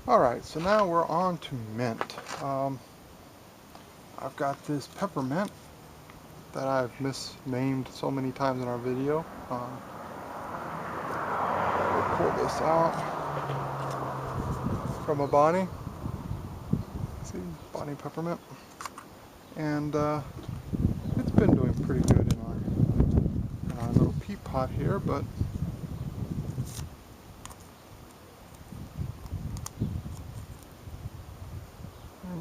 Alright, so now we're on to mint. I've got this peppermint that I've misnamed so many times in our video. We'll pull this out from a Bonnie. See, Bonnie peppermint. And it's been doing pretty good in our little peat pot here, but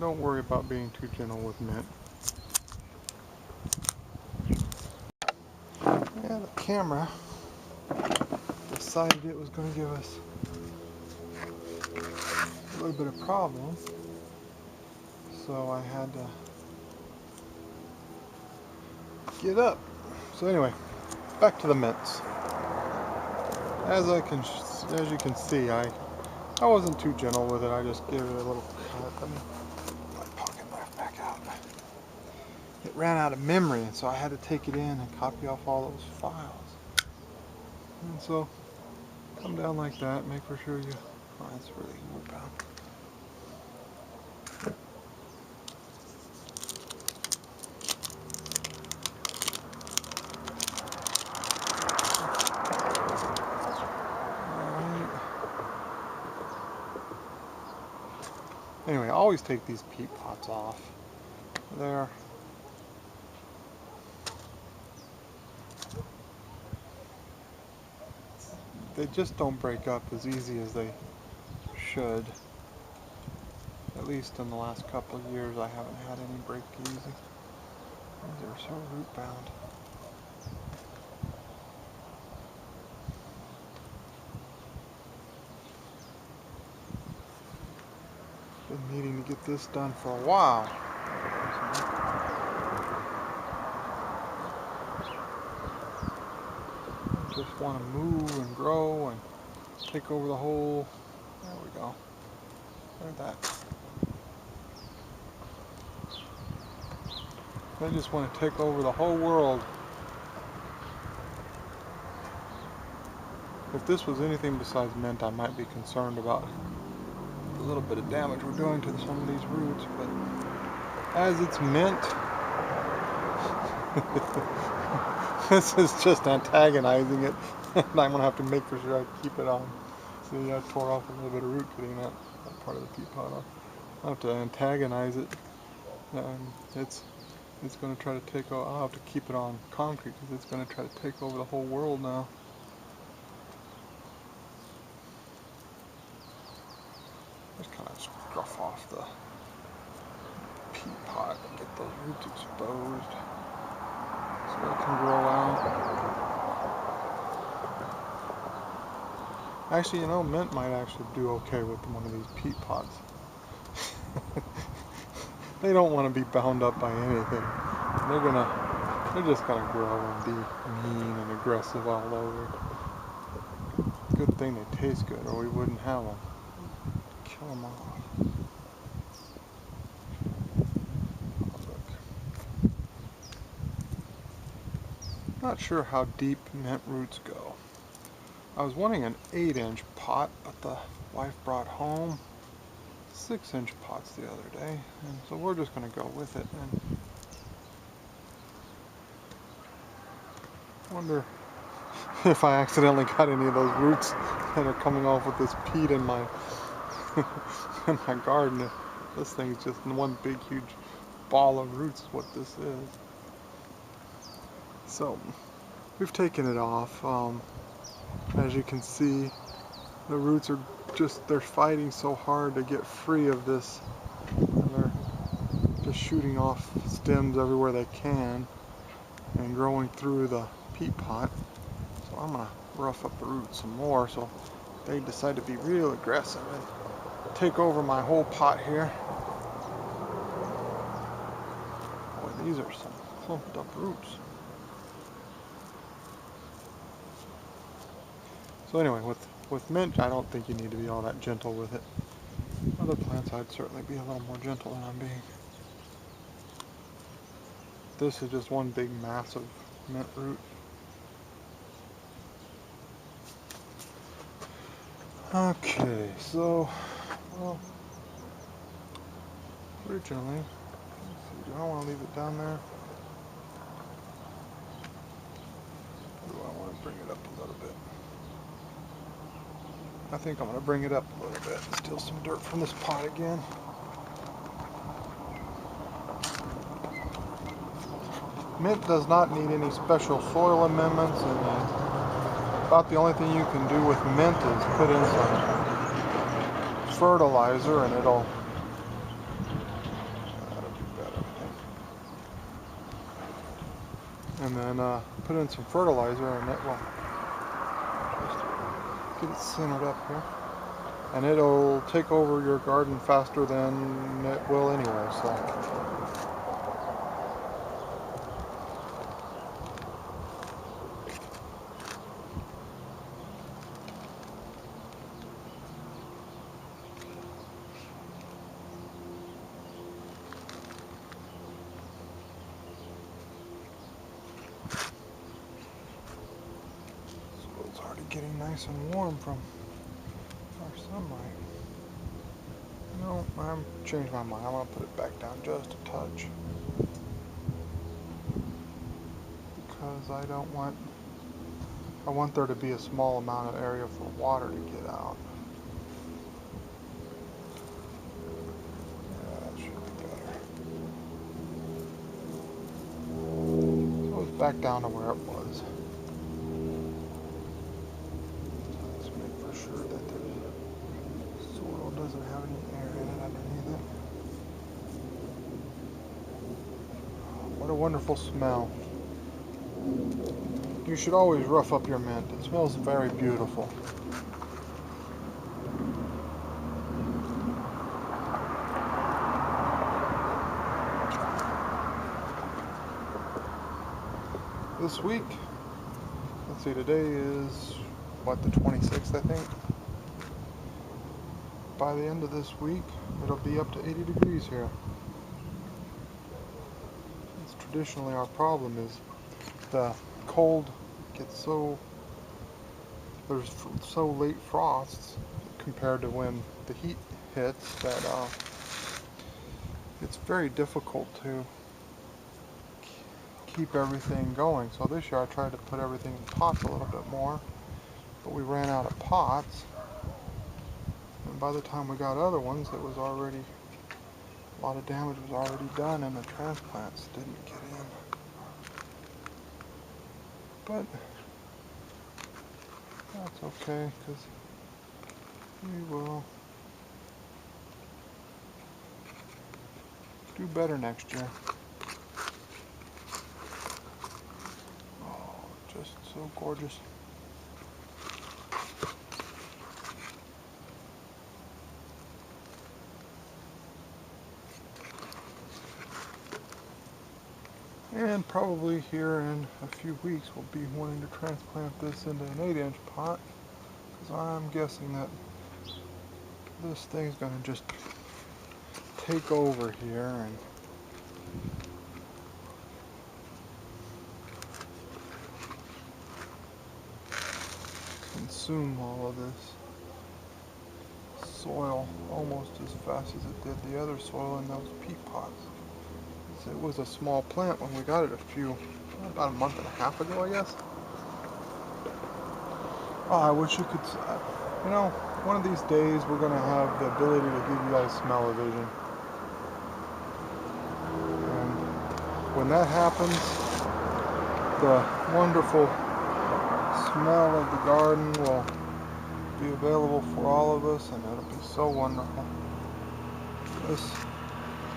don't worry about being too gentle with mint. Yeah, the camera decided it was going to give us a little bit of problem, so I had to get up. So anyway, back to the mints. As you can see, I wasn't too gentle with it. I just gave it a little cut. Let me get my pocket knife back out. It ran out of memory, and so I had to take it in and copy off all those files. And so, come down like that. Make for sure you. Oh, that's really wood bound. Anyway, I always take these peat pots off. They just don't break up as easy as they should. At least in the last couple of years, I haven't had any break easy. These are so root bound. Been needing to get this done for a while. I just want to move and grow and take over the whole. There we go. Look at that. I just want to take over the whole world. If this was anything besides mint, I might be concerned about a little bit of damage we're doing to some of these roots, but as it's mint, this is just antagonizing it, and I'm going to have to make for sure I keep it on. See, I tore off a little bit of root getting that part of the peat pot off. I'll have to antagonize it, and it's going to try to take over. I'll have to keep it on concrete because it's going to try to take over the whole world now. Just kind of scruff off the peat pot and get those roots exposed so it can grow out. Actually, you know, mint might actually do okay with one of these peat pots. They don't want to be bound up by anything. They're just gonna grow and be mean and aggressive all over. Good thing they taste good, or we wouldn't have them. Kill them off. Oh, look. Not sure how deep mint roots go. I was wanting an 8-inch pot, but the wife brought home 6-inch pots the other day, and so we're just going to go with it. And wonder if I accidentally got any of those roots that are coming off with this peat in my in my garden. This thing's just one big huge ball of roots is what this is. So we've taken it off. As you can see, the roots are they're fighting so hard to get free of this, and they're just shooting off stems everywhere they can and growing through the peat pot. So I'm gonna rough up the roots some more so they decide to be real aggressive and take over my whole pot here. Boy, these are some clumped up roots. So anyway, with mint, I don't think you need to be all that gentle with it. Other plants, I'd certainly be a little more gentle than I'm being. This is just one big massive mint root. Okay, so Well, originally, let's see, do I want to leave it down there? Or do I want to bring it up a little bit? I think I'm going to bring it up a little bit. Steal some dirt from this pot again. Mint does not need any special soil amendments, and about the only thing you can do with mint is put in some fertilizer and that'll do better, I think. And then put in some fertilizer and it will just get it centered up here. And it'll take over your garden faster than it will anyway, so. It's already getting nice and warm from our sunlight. No, I'm changed my mind. I'm going to put it back down just a touch. Because I want there to be a small amount of area for water to get out. Yeah, that should be better. So it's back down to where it was. Let's make for sure that the soil doesn't have any air in it underneath it. What a wonderful smell. You should always rough up your mint. It smells very beautiful. This week, let's see, today is, what, the 26th, I think? By the end of this week, it'll be up to 80 degrees here. It's traditionally our problem is the cold gets there's so late frosts compared to when the heat hits that it's very difficult to keep everything going. So this year I tried to put everything in pots a little bit more, but we ran out of pots, and by the time we got other ones, it was already, a lot of damage was already done and the transplants didn't get in. But that's okay, because we will do better next year. Oh, just so gorgeous. And probably here in a few weeks we'll be wanting to transplant this into an 8-inch pot, because I'm guessing that this thing's going to just take over here and consume all of this soil almost as fast as it did the other soil in those peat pots. It was a small plant when we got it about a month and a half ago, I guess. Oh, I wish you could, you know, one of these days we're going to have the ability to give you guys smell-o-vision. And when that happens, the wonderful smell of the garden will be available for all of us, and it'll be so wonderful. This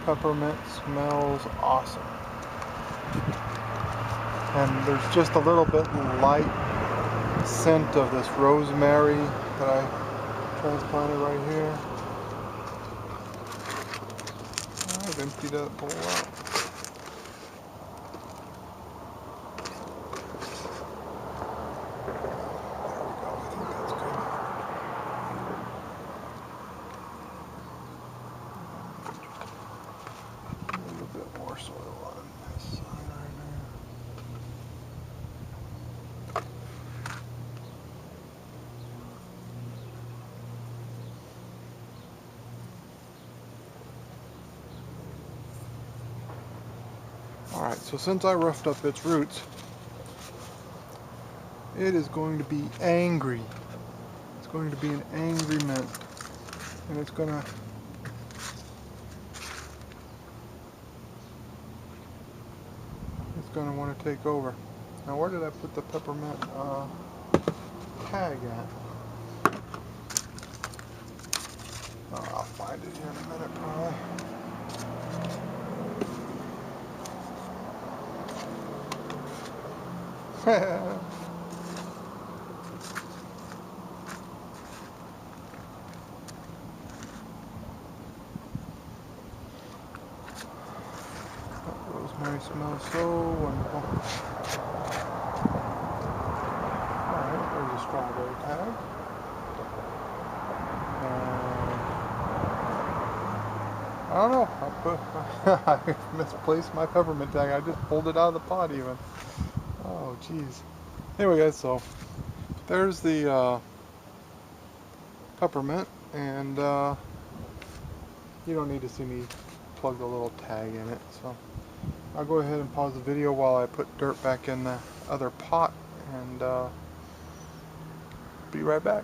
peppermint smells awesome. And there's just a little bit light scent of this rosemary that I transplanted right here. I've emptied that bowl out. Alright, so since I roughed up its roots, it is going to be angry. It's going to be an angry mint. And it's gonna want to take over. Now where did I put the peppermint tag at? Oh, I'll find it here in a minute probably. Rosemary smells so wonderful. Alright, there's a strawberry tag. I don't know, I misplaced my peppermint tag. I just pulled it out of the pot even. Oh jeez. Anyway guys, so there's the peppermint, and you don't need to see me plug the little tag in it, so I'll go ahead and pause the video while I put dirt back in the other pot, and be right back.